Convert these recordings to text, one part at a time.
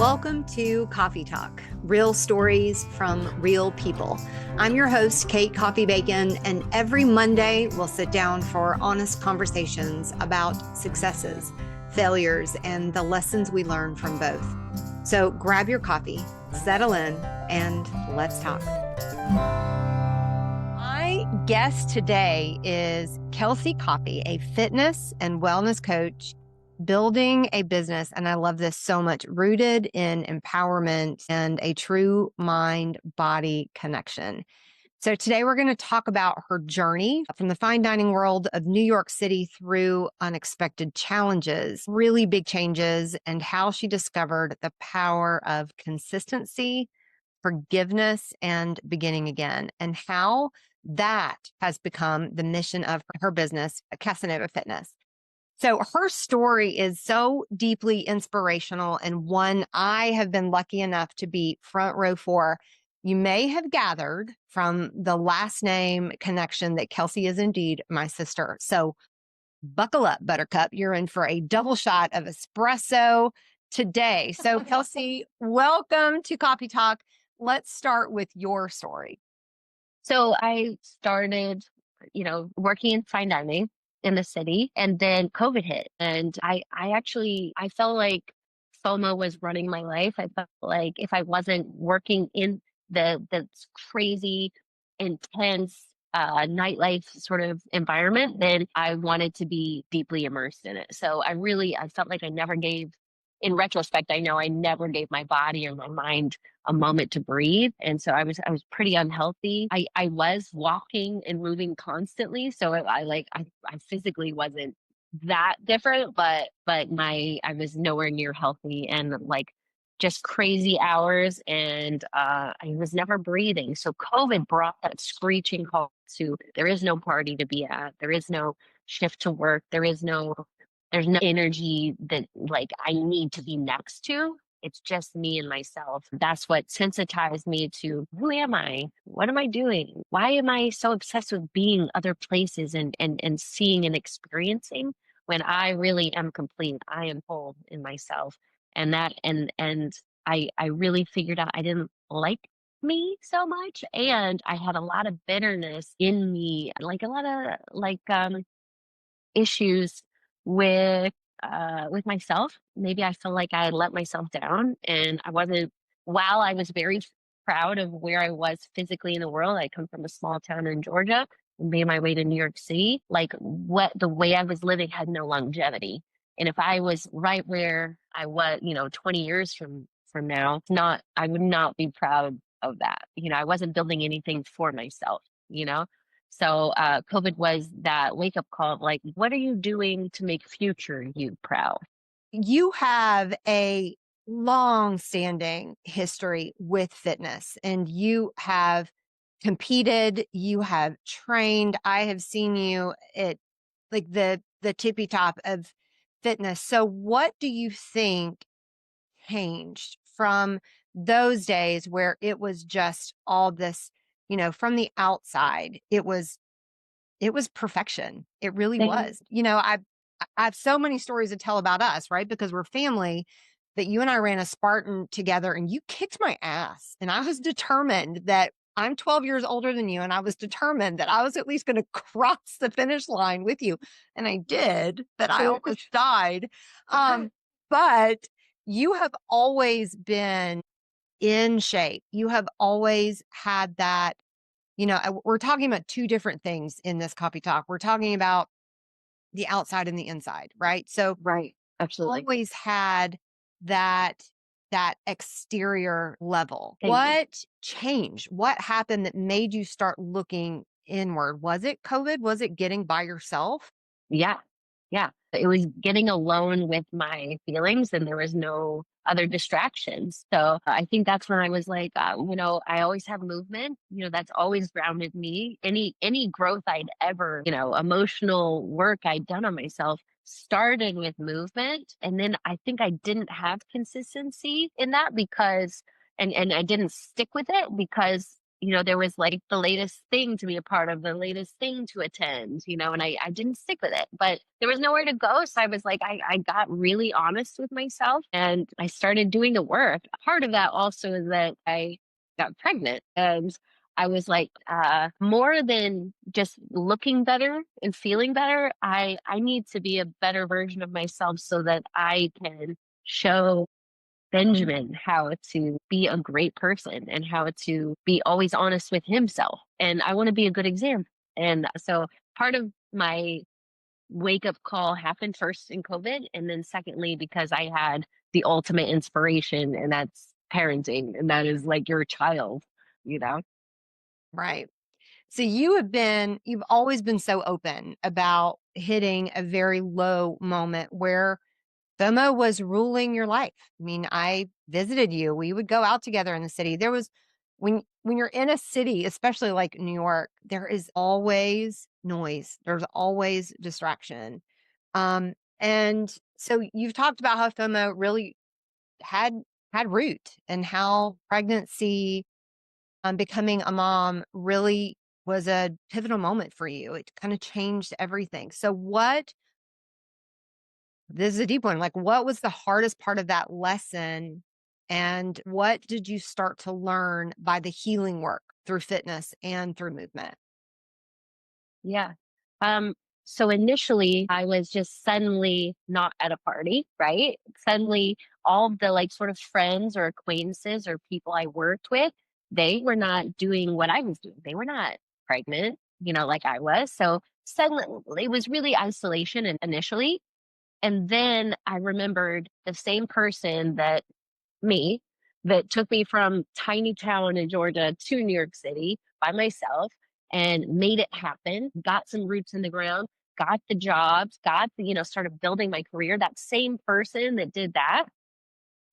Welcome to Coffee Talk, real stories from real people. I'm your host, Kate Coffey Bacon, and every Monday we'll sit down for honest conversations about successes, failures, and the lessons we learn from both. So grab your coffee, settle in, and let's talk. My guest today is Kelsey Coffey, a fitness and wellness coach, building a business, and I love this so much, rooted in empowerment and a true mind-body connection. So today we're going to talk about her journey from the fine dining world of New York City through unexpected challenges, really big changes, and how she discovered the power of consistency, forgiveness, and beginning again, and how that has become the mission of her business, Kasanova Fitness. So her story is so deeply inspirational and one I have been lucky enough to be front row for. You may have gathered from the last name connection that Kelsey is indeed my sister. So buckle up, Buttercup. You're in for a double shot of espresso today. So Kelsey, welcome to Coffee Talk. Let's start with your story. So I started, working in fine dining in the city, and then COVID hit, and I felt like FOMO was running my life. I felt like if I wasn't working in the crazy, intense nightlife sort of environment, then I wanted to be deeply immersed in it. So I felt like I never gave. In retrospect, I know I never gave my body or my mind a moment to breathe. And so I was pretty unhealthy. I was walking and moving constantly. So I physically wasn't that different, but I was nowhere near healthy and like just crazy hours, and I was never breathing. So COVID brought that screeching halt to there is no party to be at. There is no shift to work. There's no energy that like I need to be next to. It's just me and myself. That's what sensitized me to who am I? What am I doing? Why am I so obsessed with being other places and seeing and experiencing when I really am complete? I am whole in myself. And I really figured out I didn't like me so much. And I had a lot of bitterness in me, like a lot of issues with myself. Maybe I feel like I let myself down and I wasn't while I was very proud of where I was physically in the world. I come from a small town in Georgia and made my way to New York City. Like what the way I was living had no longevity. And if I was right where I was, 20 years from now, not I would not be proud of that. I wasn't building anything for myself, you know? So COVID was that wake up call of like, what are you doing to make future you proud? You have a long-standing history with fitness, and you have competed, you have trained. I have seen you at like the tippy top of fitness. So what do you think changed from those days where it was just all this, from the outside, it was perfection. It really Thank- was. I have so many stories to tell about us, right? Because we're family, that you and I ran a Spartan together and you kicked my ass. And I was determined that I'm 12 years older than you. And I was determined that I was at least going to cross the finish line with you. And I did, but I almost died. But you have always been in shape. You have always had that. We're talking about two different things in this coffee talk. We're talking about the outside and the inside, right? So Right. Absolutely. always had that exterior level. Thank you. What changed? What happened that made you start looking inward? Was it COVID? Was it getting by yourself? Yeah. Yeah. It was getting alone with my feelings and there was no other distractions. So I think that's when I was like, I always have movement, that's always grounded me. Any growth I'd ever, emotional work I'd done on myself started with movement. And then I think I didn't have consistency in that because, and I didn't stick with it because there was like the latest thing to be a part of, the latest thing to attend, and I didn't stick with it, but there was nowhere to go. So I was like, I got really honest with myself and I started doing the work. Part of that also is that I got pregnant, and I was like, more than just looking better and feeling better, I need to be a better version of myself so that I can show Benjamin how to be a great person and how to be always honest with himself. And I want to be a good example. And so part of my wake up call happened first in COVID. And then secondly, because I had the ultimate inspiration, and that's parenting. And that is like your child, you know? Right. So you've always been so open about hitting a very low moment where FOMO was ruling your life. I mean, I visited you. We would go out together in the city. There was when you're in a city, especially like New York, there is always noise. There's always distraction. And so you've talked about how FOMO really had had root and how pregnancy, becoming a mom really was a pivotal moment for you. It kind of changed everything. So this is a deep one. Like, what was the hardest part of that lesson? And what did you start to learn by the healing work through fitness and through movement? Yeah. Um, so initially I was just suddenly not at a party, right? Suddenly all of the like sort of friends or acquaintances or people I worked with, they were not doing what I was doing. They were not pregnant, like I was. So suddenly it was really isolation initially. And then I remembered the same person me that took me from tiny town in Georgia to New York City by myself and made it happen, got some roots in the ground, got the jobs, started building my career. That same person that did that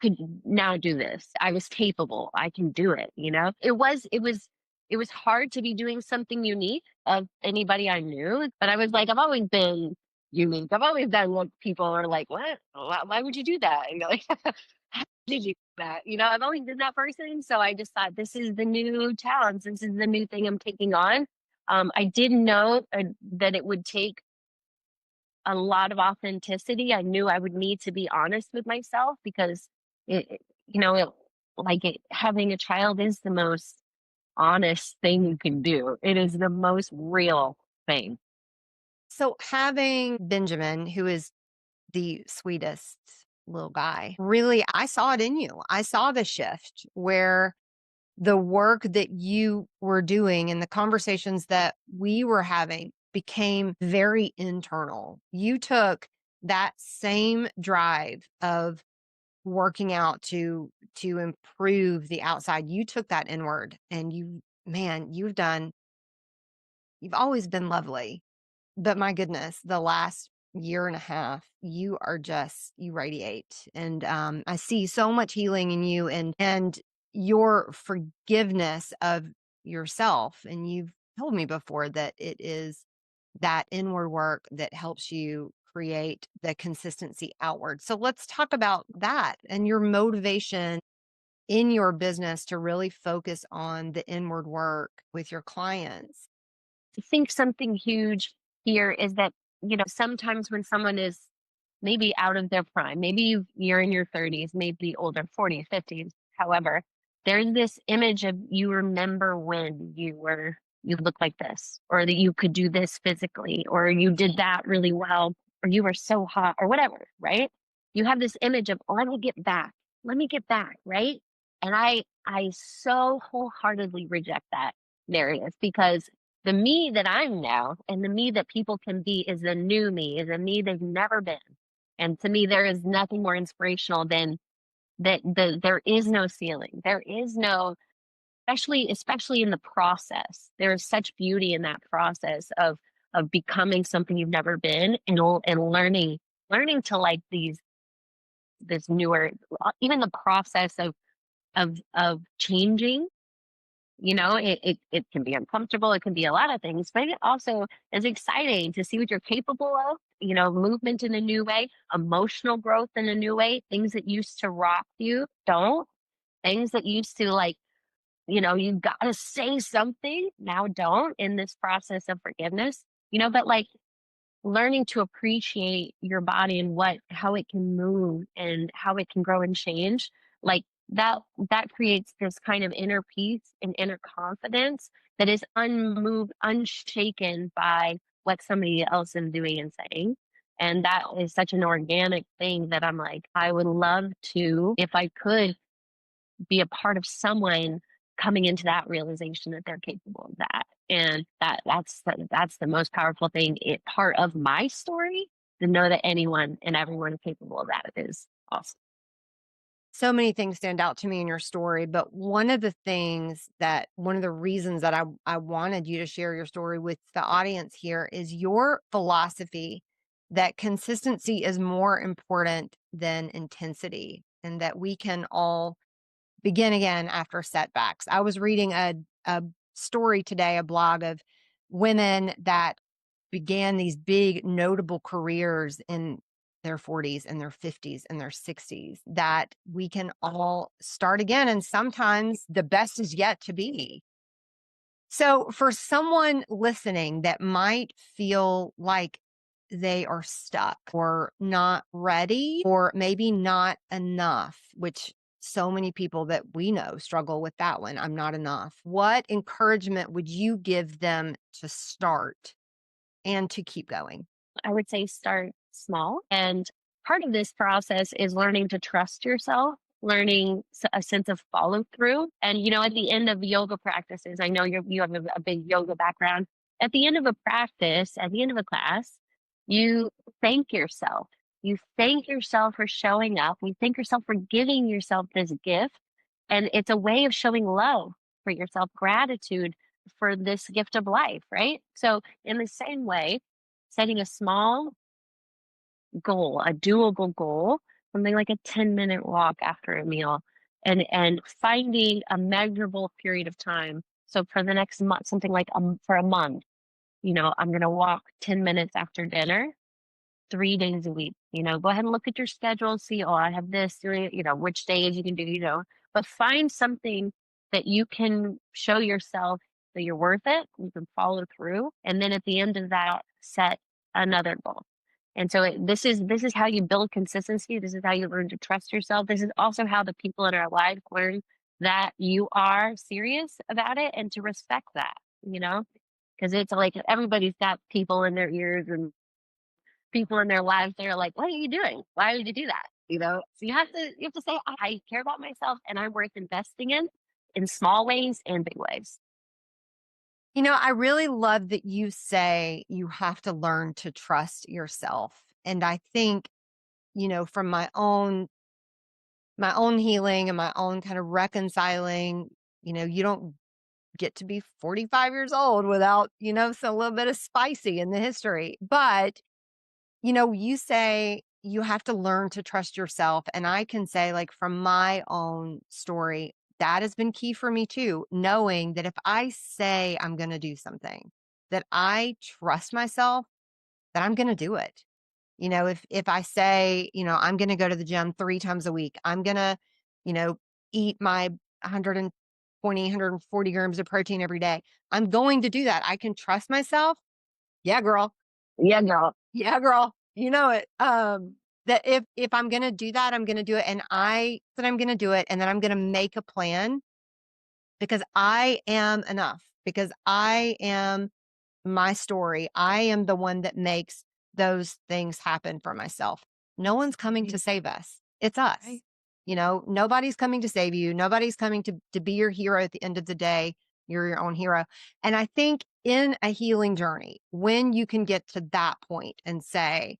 could now do this. I was capable. I can do it. It was hard to be doing something unique of anybody I knew, but I was like, I've always been unique. I've always done what people are like, what? Why would you do that? And you're like, how did you do that? I've always been that person. So I just thought this is the new challenge. This is the new thing I'm taking on. I didn't know that it would take a lot of authenticity. I knew I would need to be honest with myself because having a child is the most honest thing you can do. It is the most real thing. So, having Benjamin, who is the sweetest little guy, really, I saw it in you. I saw the shift where the work that you were doing and the conversations that we were having became very internal. You took that same drive of working out to improve the outside. You took that inward and you've always been lovely. But my goodness, the last year and a half, you radiate. And I see so much healing in you and your forgiveness of yourself. And you've told me before that it is that inward work that helps you create the consistency outward. So let's talk about that and your motivation in your business to really focus on the inward work with your clients. I think something huge here is that, sometimes when someone is maybe out of their prime, maybe you're in your 30s, maybe older, 40s, 50s, however, there's this image of you remember when you look like this, or that you could do this physically, or you did that really well, or you were so hot, or whatever, right? You have this image of, let me get back, right? And I so wholeheartedly reject that narrative because the me that I'm now and the me that people can be is the new me, is a me they've never been. And to me, there is nothing more inspirational than there is no ceiling. There is no, especially in the process. There is such beauty in that process of becoming something you've never been and learning to like this newer, even the process of changing. It can be uncomfortable. It can be a lot of things, but it also is exciting to see what you're capable of. Movement in a new way, emotional growth in a new way, things that used to rock you don't, things that used to like you got to say something. Now don't in this process of forgiveness, but like learning to appreciate your body and how it can move and how it can grow and change, like that creates this kind of inner peace and inner confidence that is unmoved, unshaken by what somebody else is doing and saying. And that is such an organic thing that I'm like, I would love to, if I could, be a part of someone coming into that realization that they're capable of that. And that's the most powerful thing, part of my story, to know that anyone and everyone is capable of that is awesome. So many things stand out to me in your story, but one of the reasons that I wanted you to share your story with the audience here is your philosophy that consistency is more important than intensity and that we can all begin again after setbacks. I was reading a story today, a blog of women that began these big notable careers in their 40s and their 50s and their 60s, that we can all start again. And sometimes the best is yet to be. So, for someone listening that might feel like they are stuck or not ready or maybe not enough, which so many people that we know struggle with that one, I'm not enough. What encouragement would you give them to start and to keep going? I would say start small. And part of this process is learning to trust yourself, learning a sense of follow through. And, at the end of yoga practices, I know you have a big yoga background. At the end of a practice, at the end of a class, you thank yourself. You thank yourself for showing up. You thank yourself for giving yourself this gift. And it's a way of showing love for yourself, gratitude for this gift of life, right? So, in the same way, setting a small goal, a doable goal, something like a 10-minute walk after a meal, and finding a measurable period of time. So for the next month, something like for a month, I'm going to walk 10 minutes after dinner 3 days a week. Go ahead and look at your schedule and see, oh, I have this, which days you can do, but find something that you can show yourself that you're worth it, you can follow through. And then at the end of that, set another goal. And so this is how you build consistency. This is how you learn to trust yourself. This is also how the people in our lives learn that you are serious about it and to respect that, you know, because it's like everybody's got people in their ears and people in their lives, they're like, "What are you doing? Why would you do that?" So you have to say, "I care about myself, and I'm worth investing in small ways and big ways." I really love that you say you have to learn to trust yourself. And I think, from my own healing and my own kind of reconciling, you don't get to be 45 years old without, so a little bit of spicy in the history. But, you say you have to learn to trust yourself. And I can say, like, from my own story, that has been key for me too, knowing that if I say I'm going to do something, that I trust myself, that I'm going to do it. If I say, I'm going to go to the gym 3 times a week, I'm going to, you know, eat my 120, 140 grams of protein every day, I'm going to do that. I can trust myself. Yeah, girl. Yeah, girl. Yeah, girl. You know it. That if I'm going to do that, I'm going to do it. And I'm going to do it. And then I'm going to make a plan because I am enough, because I am my story. I am the one that makes those things happen for myself. No one's coming to Right. save us. It's us. Right. Nobody's coming to save you. Nobody's coming to be your hero at the end of the day. You're your own hero. And I think in a healing journey, when you can get to that point and say,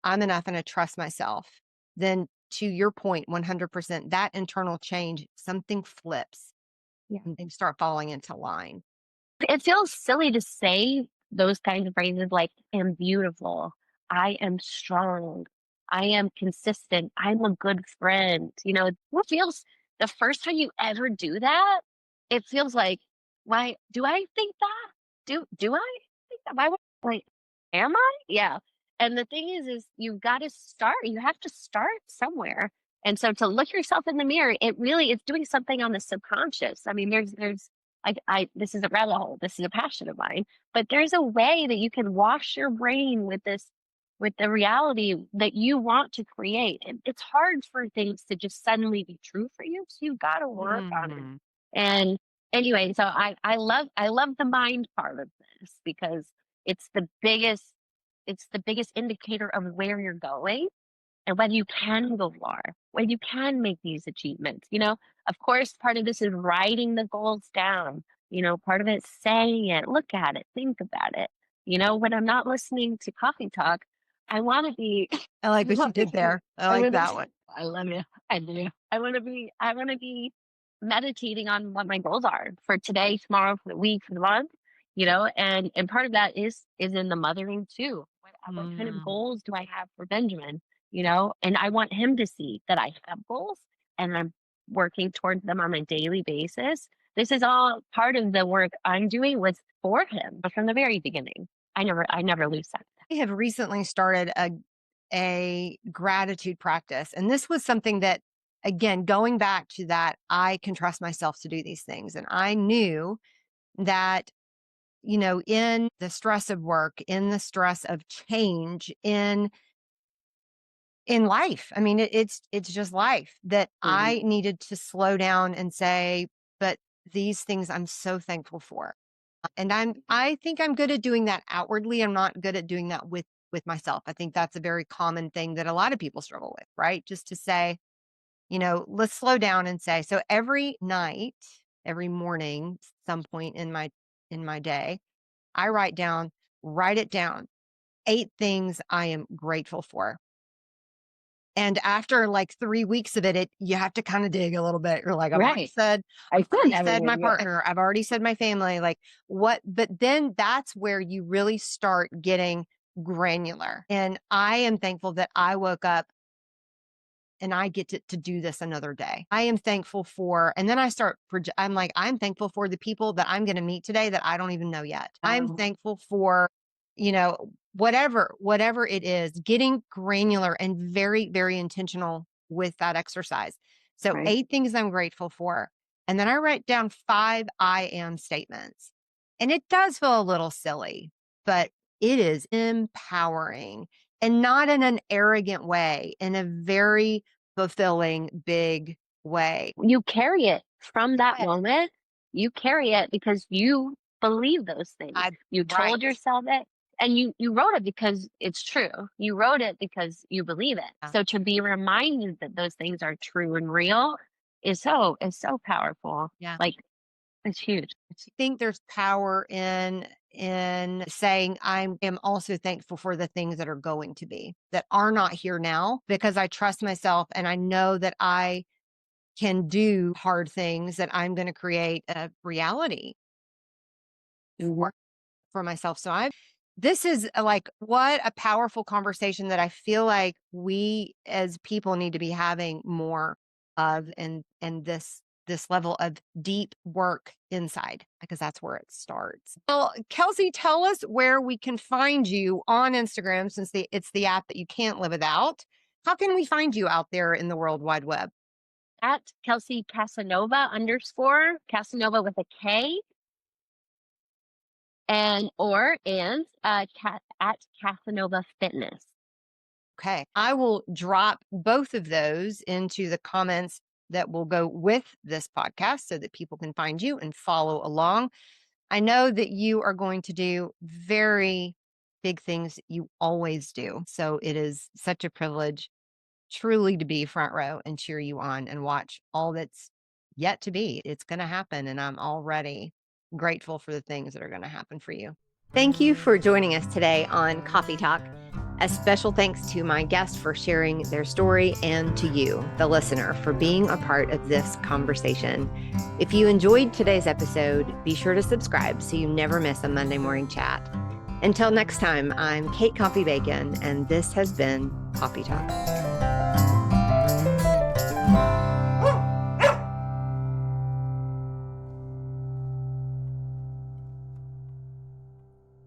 I'm enough and I trust myself, then to your point, 100%, that internal change, something flips Yeah. and things start falling into line. It feels silly to say those kinds of phrases like, "I'm beautiful. I am strong. I am consistent. I'm a good friend." What feels the first time you ever do that, it feels like, "Why do I think that? Do I think that? Why would like, am I?" Yeah. And the thing is you've gotta start. You have to start somewhere. And so to look yourself in the mirror, it really is doing something on the subconscious. I mean, there's this is a rabbit hole. This is a passion of mine, but there's a way that you can wash your brain with with the reality that you want to create. And it's hard for things to just suddenly be true for you. So you've got to work on it. Mhm. And anyway, so I love the mind part of this because it's the biggest it's the biggest indicator of where you're going and whether you can go far, whether you can make these achievements. Of course, part of this is writing the goals down. Part of it is saying it, look at it, think about it. When I'm not listening to coffee talk, I want to be, I like what you did there. I I like want that to, one. I love you. I do. I want to be meditating on what my goals are for today, tomorrow, for the week, for the month, and part of that is in the mothering too. What kind of Mm. goals do I have for Benjamin? And I want him to see that I have goals and I'm working towards them on a daily basis. This is all part of the work I'm doing was for him, but from the very beginning. I never lose that. I have recently started a gratitude practice. And this was something that, again, going back to that, I can trust myself to do these things. And I knew that, in the stress of work, in the stress of change, in life, I mean, it's just life that Mhm. I needed to slow down and say, but these things I'm so thankful for. And I think I'm good at doing that outwardly. I'm not good at doing that with myself. I think that's a very common thing that a lot of people struggle with, right? Just to say, let's slow down and say, so every night, every morning, some point in my day, I write it down, 8 things I am grateful for. And after like 3 weeks of it, you have to kind of dig a little bit. You're like, Right. I've I said already said my everything. Yeah. partner, I've already said my family, like what, but then that's where you really start getting granular. And I am thankful that I woke up and I get to do this another day. I am thankful for, and then I'm like, I'm thankful for the people that I'm going to meet today that I don't even know yet. I'm thankful for, whatever it is, getting granular and very, very intentional with that exercise. So Right. 8 things I'm grateful for. And then I write down 5 I am statements. And it does feel a little silly, but it is empowering and not in an arrogant way, in a very fulfilling, big way. You carry it from that Yes. moment. You carry it because you believe those things. I You right. told yourself it and you wrote it because it's true. You wrote it because you believe it. Yeah. So to be reminded that those things are true and real is so powerful. Yeah. Like it's huge. I think there's power in saying I am also thankful for the things that are going to be, that are not here now, because I trust myself and I know that I can do hard things, that I'm going to create a reality Mhm. for myself. So this is like what a powerful conversation that I feel like we as people need to be having more of, and this level of deep work inside, because that's where it starts. Well, Kelsey, tell us where we can find you on Instagram, since it's the app that you can't live without. How can we find you out there in the World Wide Web? At Kelsey Casanova _ Casanova with a K at Kasanova Fitness. Okay. I will drop both of those into the comments that will go with this podcast so that people can find you and follow along. I know that you are going to do very big things. You always do. So it is such a privilege truly to be front row and cheer you on and watch all that's yet to be. It's going to happen. And I'm already grateful for the things that are going to happen for you. Thank you for joining us today on Coffee Talk. A special thanks to my guest for sharing their story, and to you, the listener, for being a part of this conversation. If you enjoyed today's episode, be sure to subscribe so you never miss a Monday morning chat. Until next time, I'm Kate Coffey Bacon, and this has been Coffee Talk.